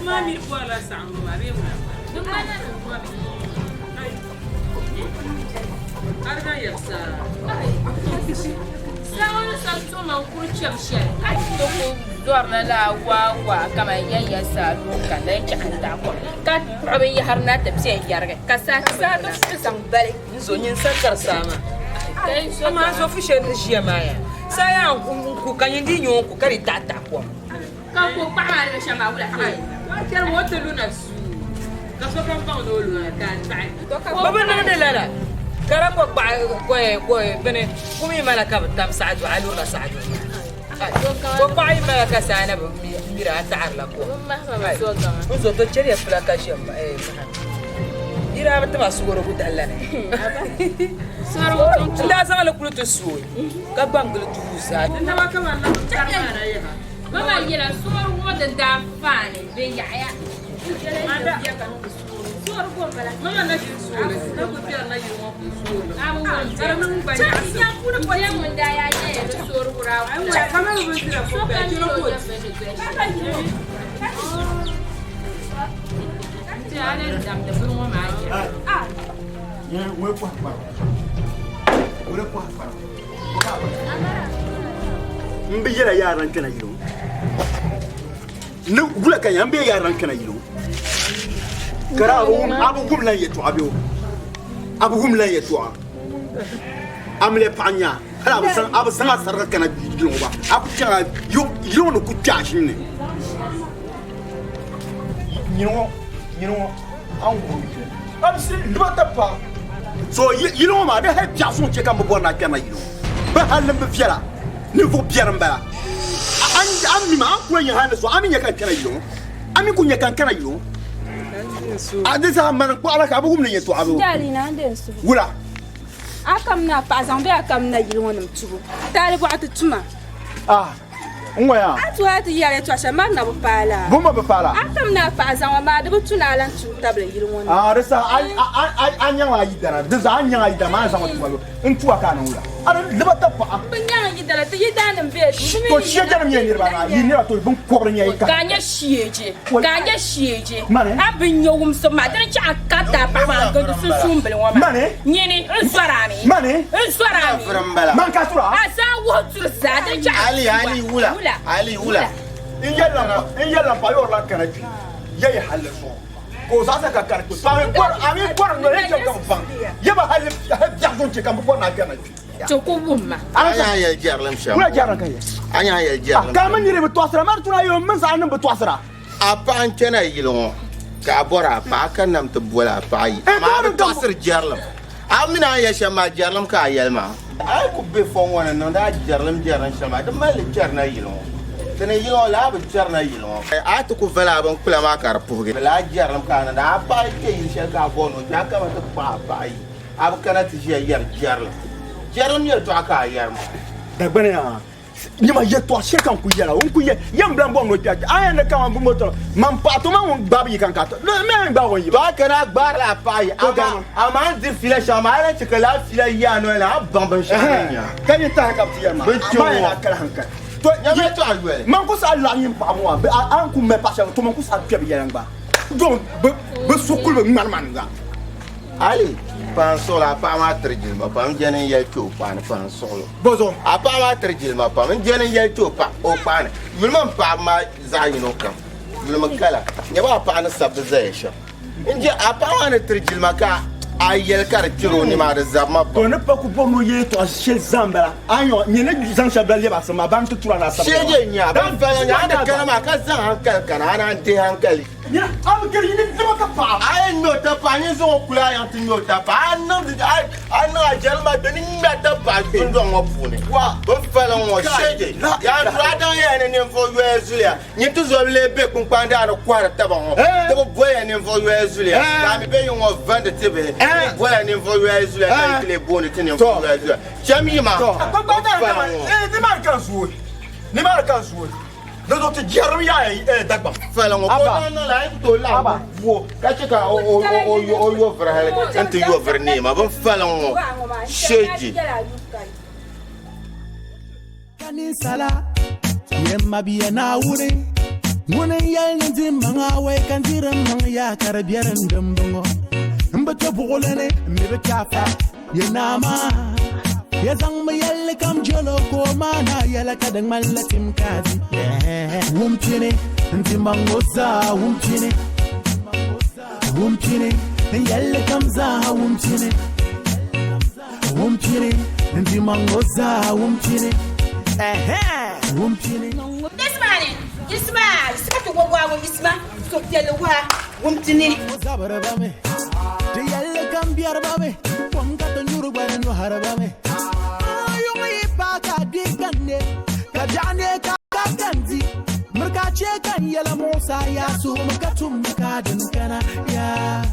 Mami wala sangu mari mu. Duk mana arga yaksa. Sawana santo man kurcem she. To ko dorna la wa kama yayya salu kan da yake anda ko. Ka abin ya harna tafsiya yarga. Ka sa san bale. Zo nyin sakar sama. Kai so Ma zo fishe ni jemaya. Saya ku kanyindi nyon ku kari tata ko. Kan ko pa ma da shama wala kai. Ker wota luna su. Ka so kan ba no luna ka tai. Baba na de lala. Kara ko ba ko bene kumi malaka tam saadu alura saadu. Ko ba yi malaka sana ba mira ta'ar la ko. Ma ma so ga. Uzo to cheri plaka shamba ira ba ta su goro guda Allah ne. Saro to da san ala kulu to su. Ka bangul tu sa. da ba kama na ta na ya. Mama yira suwar wata da fani bin yaya. Ada ya kan suwar ko bala. Mama na ji suwar. Na ku tiya na yi wa ku suwar. Abubuwan karamin ban ya. Ya ku da ko yan mun da ya yi da suwar kura. Ai kamar mun tira ko ba jiro ko. Ti ale dam da bin wa ma ya. Ah. Ya we kwa kwa. Ure kwa kwa. Mbe yira yaran kana yiro. Ne gula kan yambe yaran kana yiro. Kara abu gumlan yeto abu. Abu gumlan yeto. Amle panya. Ala abu san sarra kana yiro ba. Abu tira yo no ku tashi ne. Yiro an gumi. Abu se libata pa. So yiro ma da ha jason che kan bo na kana yiro. Ba halin be fiara. Ne faut bien mbala ami ma ko nya hana so ami nya kan kana yiro ami ku nya kan kana yiro adisa man ko ala ka bu ne yeto abu Dali na den su. wula Akam na pa zambe akam na yiri wonum tubu. Tali bu atutuma. ngoya Atu atu yare to shama na bu pala. buma ba fala Akam na pa zamwa ma de tuna lan tu table yiri wonum. resa anya wa yidara disa anya wa yidara ma sama tuwalo in tuwa kana wula ara libata pa Banya yidara te yidanan be. to shiye jaram nya yirba na yinira to bun kobra nya yika Ganya shiyeje. Ganya shiyeje. Mane? Abin yowum so ma dan ci akata pa ma go su sumbele wa ma. Mane? Nyini nswarami. Mane? Nswarami. Frambala. man ka tura Asa wo tur sa dan ci. Ali wula. Ali wula. in yalla pa yo la kana ji yayi halle so ko sa ka kar ko pa ami por no le kan fan yaba halle jaxon ci kan bo na kana ji To ko wumma. Anya ya jarlam sham. wala jaran kai Anya ya jarlam. ka man yire be tosra mar tuna yo man sa nan be tosra Apa an kena yilon. Ka bora pa kan nam to bola pa yi. Ma ba tosir jarlam. Amina ya shama jarlam ka yelma. Ai ku be fon wana no da jarlam shama da mal jarna yilon. Tene yilon la ba jarna yilon. A to ku vela ban kula ma kar puge. La jarlam ka na da pa ke yi she ka bono ja ka ma to pa yi. Ab kana ti je yar jarlam. Jarlam yel to aka yarma. da gbane ya nyima ye to she kan ku yela on ku ye yam blan bon no pia aya na kan bu moto man pa to man bab yi kan ka to me ba won yi Ba kana gbar la pa yi. Ama di fila shama ala chikala fila ya no la bamban shanya. kan yi ta ka ti yama ma ya kala hanka to Ye to alwele. man ko sa la yin pa mo an ku me pa to man ko sa pia bi yan ba do be sokul be man ga Ali, pan sola pa ma trigil ma pam jenen yel to pan solo. bozo A pa ma trigil ma pam jenen yel to pa o pan. Mulman pa ma za yino kam. Mulman kala. Ne ba pa na sab za sha. Inje a pa ma na trigil ma ka ayel kar kiro ni ma da zama pa. to ne pa ku bon no ye to she zambala anyo ni ne zan sha bla ba sama ban to tura na sama Sheje nya ban fa nya da kana ma ka zan hankal kana na de hankali. ya am ke ni ne ka pa Ay no ta pa ni zo kula yan tin no ta pa no di ay no ajelma be ni meta pa tun do ngo fune wa bo fela ngo sheje ya dura dan ya ne fo yezulia ni tu zo le be kun panda no kwara ta ba ngo de bo boya ne fo yezulia na mi be yo ngo vende tebe boya ne fo yezulia ka ikle boni tin ne fo yezulia chami ma ni ma kan suwo da do te jarum ya dagba fala ngo ko na la to la wo ka che ka o yo vera hele ante yo vera ni ma ban fala ngo sheji kanin sala yemma biya na wure wune yalni dimanga we kan diram mang ya karabiyar ndambongo mbato bugolene mebe kafa yenama yazang mayal kam jolo ko mana yala kadang malatim kazi wumchine ndimangoza wumchine yalla kam za wumchine ndimangoza wumchine Isma, sikatu wagwa isma, sokelo wa wumtini. Zabarabame, te yalle cambiar bame, pom kato nyuru bare no harabame. Ayo mai paka digande, kajane kakanzi, merka cekan yala mosa ya su makatum kadin kana ya.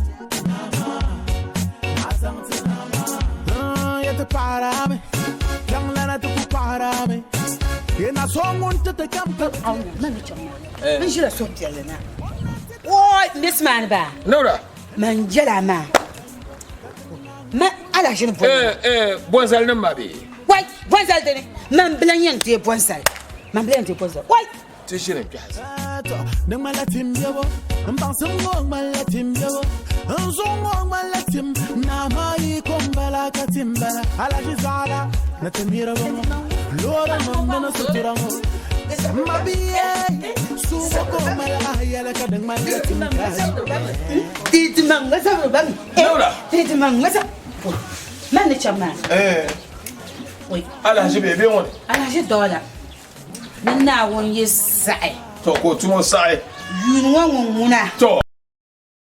Ya te parame, yang lana tu parame. Ina songun te kam kam mami chama man jira sokti lana oy nisman ba nora man jala ma ala jin bo bonzal nan ma be way bonzal de man blan yante bonzal way te shirin gas nang malatim yabo mbang sumgo malatim yabo zongo malatim na mai kombala katimbala ala jizala na temira bongo lora mamma suturango mabiye subo ko mala yala kadang malatim titi manga sa bang nora titi manga sa man chama oui ala jibe be won ala je dola na won yesai to ko tumo sai yun won wona to